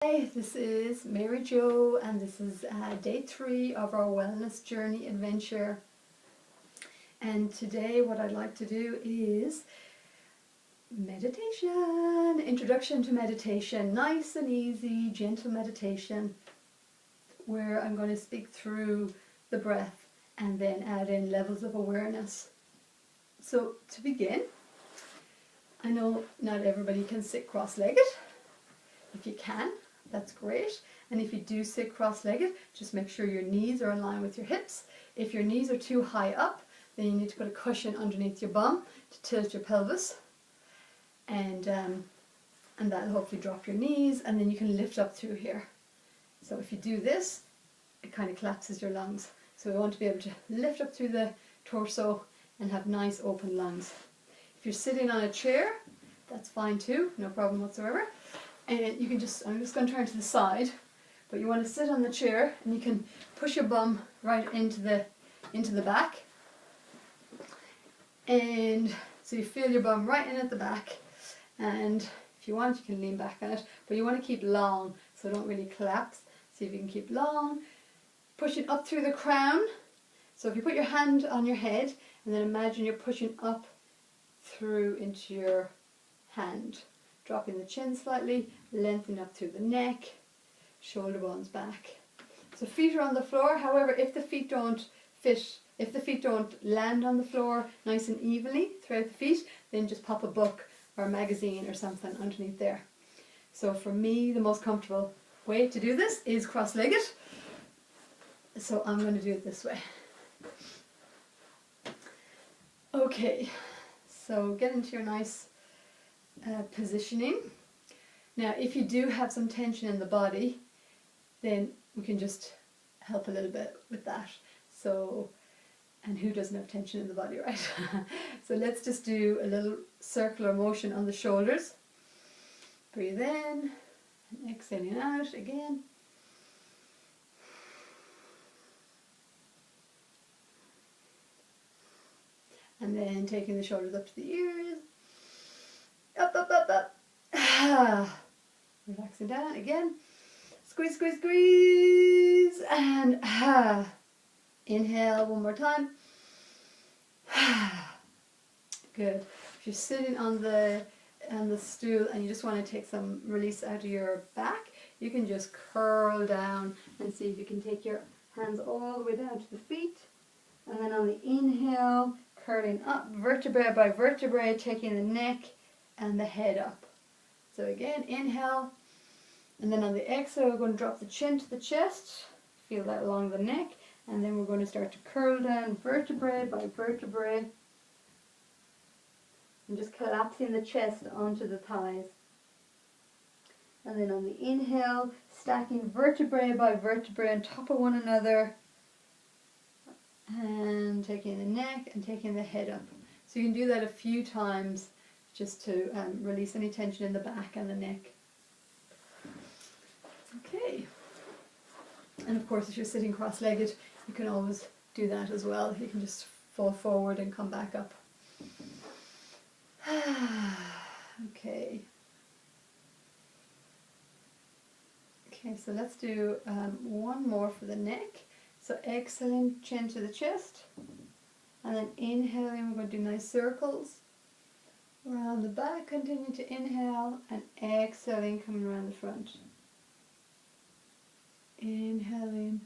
Hey, this is Mary Jo, and this is day 3 of our wellness journey adventure. And today what I'd like to do is meditation, introduction to meditation, nice and easy, gentle meditation, where I'm going to speak through the breath and then add in levels of awareness. So to begin, I know not everybody can sit cross-legged. If you can, that's great. And if you do sit cross-legged, just make sure your knees are in line with your hips. If your knees are too high up, then you need to put a cushion underneath your bum to tilt your pelvis. And that'll hopefully drop your knees, and then you can lift up through here. So if you do this, it kind of collapses your lungs. So we want to be able to lift up through the torso and have nice open lungs. If you're sitting on a chair, that's fine too, no problem whatsoever. And you can just, I'm just going to turn to the side, but you want to sit on the chair and you can push your bum right into the back. And so you feel your bum right in at the back, and if you want you can lean back on it, but you want to keep long so don't really collapse. See if you can keep long. Pushing up through the crown. So if you put your hand on your head and then imagine you're pushing up through into your hand. Dropping the chin slightly, lengthening up through the neck, shoulder bones back. So feet are on the floor. However, if the feet don't land on the floor nice and evenly throughout the feet, then just pop a book or a magazine or something underneath there. So for me, the most comfortable way to do this is cross-legged. So I'm going to do it this way. Okay, so get into your nice positioning. Now if you do have some tension in the body, then we can just help a little bit with that. So, and who doesn't have tension in the body, right? So let's just do a little circular motion on the shoulders. Breathe in and exhaling out again. And then taking the shoulders up to the ears. Up, up, up, up. Relaxing down again. Squeeze, squeeze, squeeze. And inhale one more time. Good. If you're sitting on the stool and you just want to take some release out of your back, you can just curl down and see if you can take your hands all the way down to the feet. And then on the inhale, curling up vertebrae by vertebrae, taking the neck and the head up. So again, inhale, and then on the exhale we're going to drop the chin to the chest, feel that along the neck, and then we're going to start to curl down vertebrae by vertebrae and just collapsing the chest onto the thighs. And then on the inhale, stacking vertebrae by vertebrae on top of one another, and taking the neck and taking the head up. So you can do that a few times just to release any tension in the back and the neck. Okay. And of course if you're sitting cross-legged, you can always do that as well. You can just fall forward and come back up. Okay. Okay, so let's do one more for the neck. So exhaling, chin to the chest, and then inhaling, we're going to do nice circles around the back. Continue to inhale and exhaling, coming around the front. Inhaling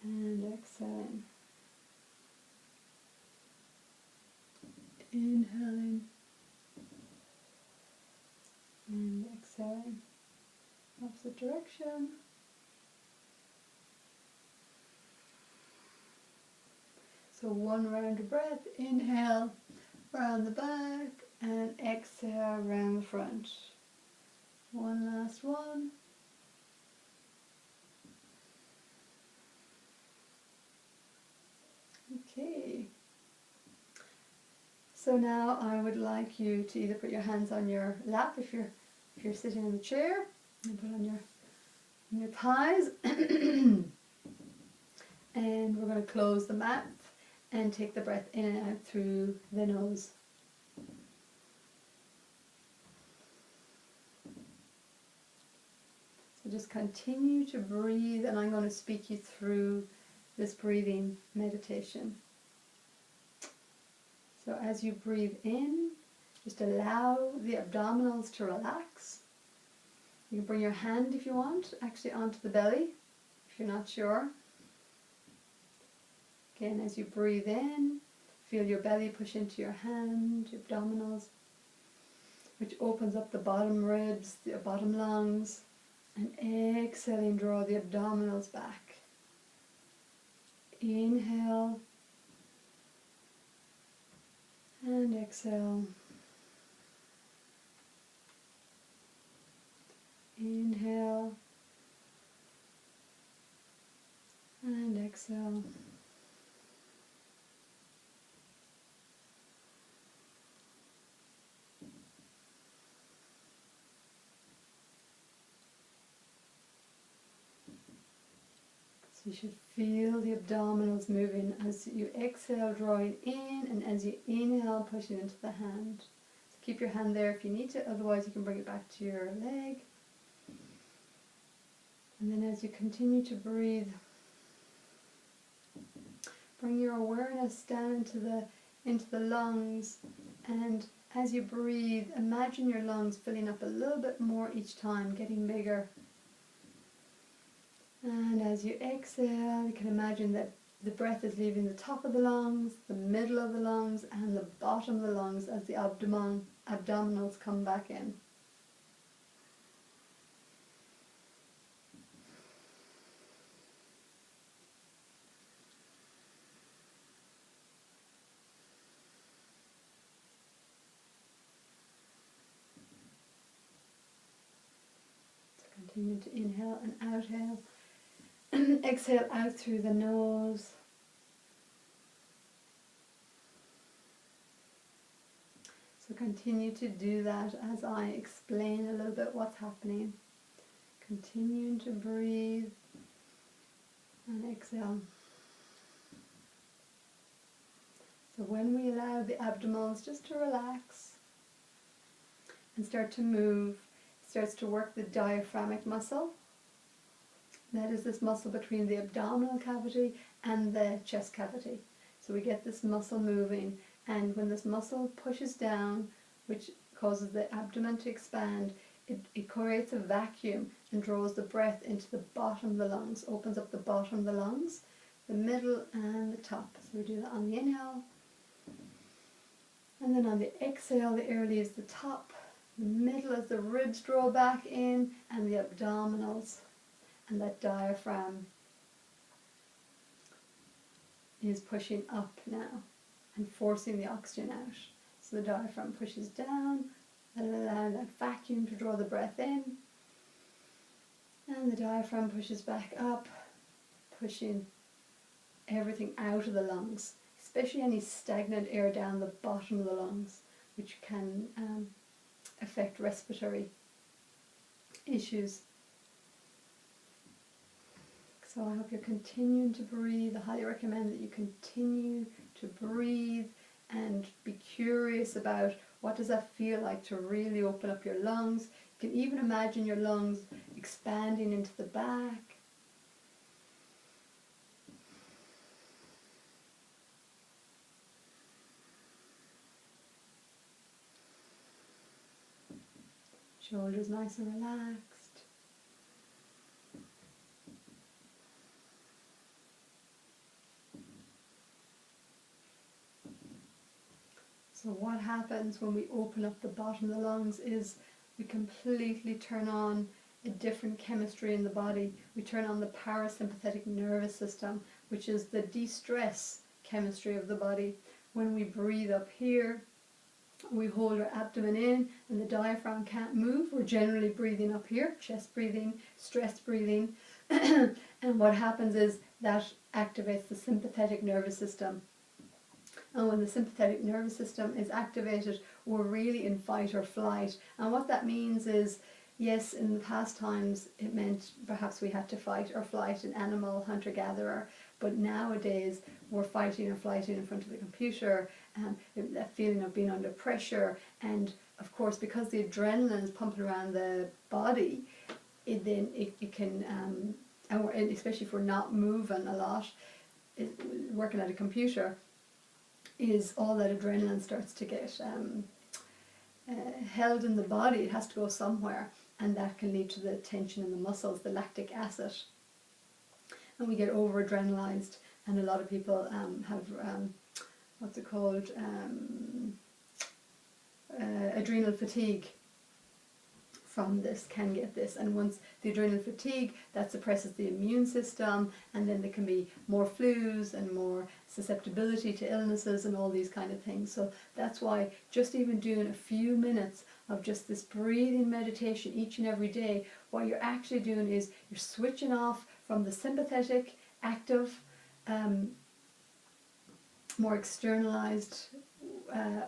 and exhaling. Inhaling and exhaling. Opposite direction. So one round of breath, inhale round the back and exhale round the front. One last one. Okay. So now I would like you to either put your hands on your lap if you're sitting in the chair, and put on your thighs. And we're going to close the mouth and take the breath in and out through the nose. So just continue to breathe, and I'm going to speak you through this breathing meditation. So as you breathe in, just allow the abdominals to relax. You can bring your hand, if you want, actually onto the belly, if you're not sure. Again, as you breathe in, feel your belly push into your hand, your abdominals, which opens up the bottom ribs, the bottom lungs, and exhaling, draw the abdominals back. Inhale and exhale. Inhale and exhale. So you should feel the abdominals moving as you exhale, drawing in, and as you inhale, pushing into the hand. So keep your hand there if you need to, otherwise you can bring it back to your leg. And then as you continue to breathe, bring your awareness down into the lungs, and as you breathe, imagine your lungs filling up a little bit more each time, getting bigger. And as you exhale, you can imagine that the breath is leaving the top of the lungs, the middle of the lungs, and the bottom of the lungs as the abdominals come back in. So continue to inhale and exhale. Exhale out through the nose. So continue to do that as I explain a little bit what's happening. Continuing to breathe and exhale. So when we allow the abdominals just to relax and start to move, it starts to work the diaphragmatic muscle. That is this muscle between the abdominal cavity and the chest cavity. So we get this muscle moving, and when this muscle pushes down, which causes the abdomen to expand, it creates a vacuum and draws the breath into the bottom of the lungs, opens up the bottom of the lungs, the middle and the top. So we do that on the inhale. And then on the exhale, the air leaves the top, the middle as the ribs draw back in, and the abdominals. And that diaphragm is pushing up now and forcing the oxygen out. So the diaphragm pushes down and allow that vacuum to draw the breath in. And the diaphragm pushes back up, pushing everything out of the lungs, especially any stagnant air down the bottom of the lungs, which can affect respiratory issues. So I hope you're continuing to breathe. I highly recommend that you continue to breathe and be curious about what does that feel like to really open up your lungs. You can even imagine your lungs expanding into the back. Shoulders nice and relaxed. So what happens when we open up the bottom of the lungs is we completely turn on a different chemistry in the body. We turn on the parasympathetic nervous system, which is the de-stress chemistry of the body. When we breathe up here, we hold our abdomen in and the diaphragm can't move. We're generally breathing up here, chest breathing, stress breathing. And what happens is that activates the sympathetic nervous system. And when the sympathetic nervous system is activated, we're really in fight or flight. And what that means is, yes, in the past times it meant perhaps we had to fight or flight, an animal, hunter-gatherer. But nowadays we're fighting or flighting in front of the computer, that feeling of being under pressure. And of course, because the adrenaline is pumping around the body, it can, and especially if we're not moving a lot, working at a computer, is all that adrenaline starts to get held in the body. It has to go somewhere, and that can lead to the tension in the muscles, the lactic acid, and we get over adrenalized. And a lot of people have what's it called, adrenal fatigue from this, can get this. And once the adrenal fatigue, that suppresses the immune system, and then there can be more flus and more susceptibility to illnesses and all these kind of things. So that's why just even doing a few minutes of just this breathing meditation each and every day, what you're actually doing is you're switching off from the sympathetic, active, more externalized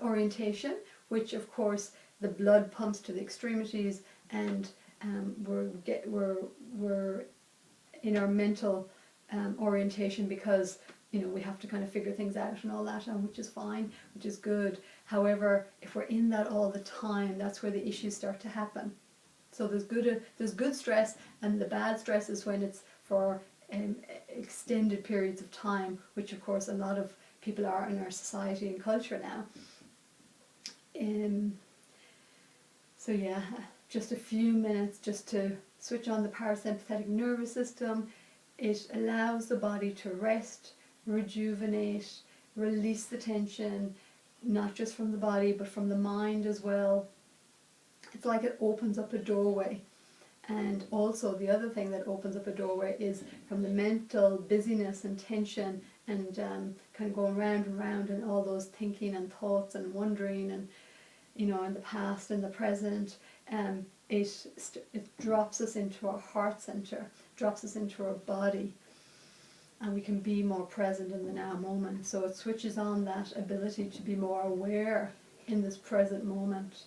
orientation, which of course the blood pumps to the extremities, and we're in our mental orientation, because we have to kind of figure things out and all that, and which is fine, which is good. However, if we're in that all the time, that's where the issues start to happen. So there's good stress, and the bad stress is when it's for extended periods of time, which of course a lot of people are in our society and culture now. So yeah, just a few minutes just to switch on the parasympathetic nervous system. It allows the body to rest, rejuvenate, release the tension, not just from the body but from the mind as well. It's like it opens up a doorway. And also the other thing that opens up a doorway is from the mental busyness and tension, and kind of going round and round, and all those thinking and thoughts and wondering, and in the past and the present. It drops us into our heart center, drops us into our body, and we can be more present in the now moment. So it switches on that ability to be more aware in this present moment.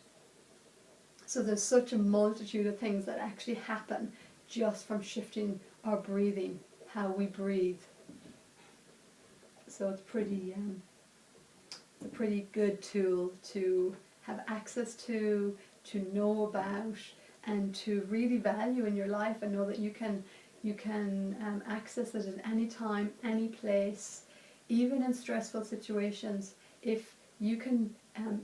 So there's such a multitude of things that actually happen just from shifting our breathing, how we breathe. So it's a pretty good tool to have access to know about, and to really value in your life, and know that you can access it at any time, any place, even in stressful situations. If you can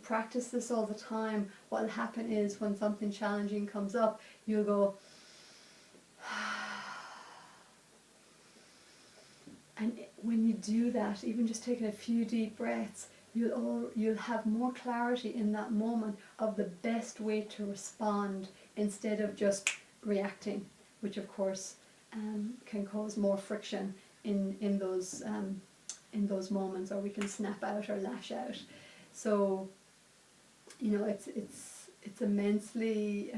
practice this all the time, what will happen is when something challenging comes up, you'll go, and when you do that, even just taking a few deep breaths, you'll have more clarity in that moment of the best way to respond, instead of just reacting, which of course can cause more friction in those moments, or we can snap out or lash out. So it's immensely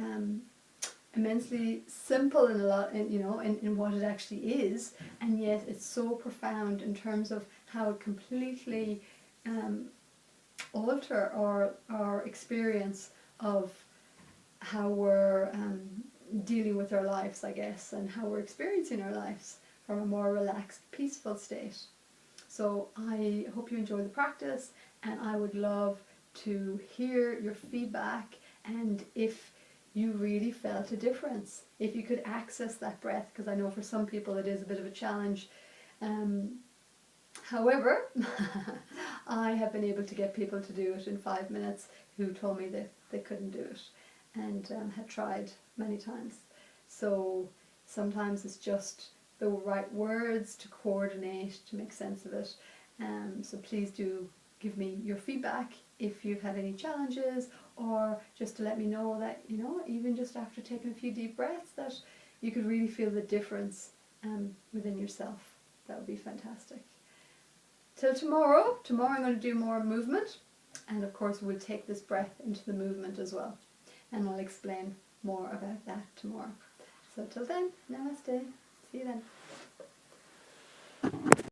simple in a lot, in what it actually is, and yet it's so profound in terms of how it completely alter our experience of how we're dealing with our lives, I guess, and how we're experiencing our lives from a more relaxed, peaceful state. So I hope you enjoy the practice, and I would love to hear your feedback, and if you really felt a difference, if you could access that breath, because I know for some people it is a bit of a challenge. However, I have been able to get people to do it in 5 minutes who told me that they couldn't do it, and had tried many times. So sometimes it's just the right words to coordinate to make sense of it. So please do give me your feedback if you've had any challenges, or just to let me know that, even just after taking a few deep breaths, that you could really feel the difference within yourself. That would be fantastic. Till tomorrow I'm going to do more movement, and of course we'll take this breath into the movement as well, and I'll explain more about that tomorrow. So till then, namaste. See you then.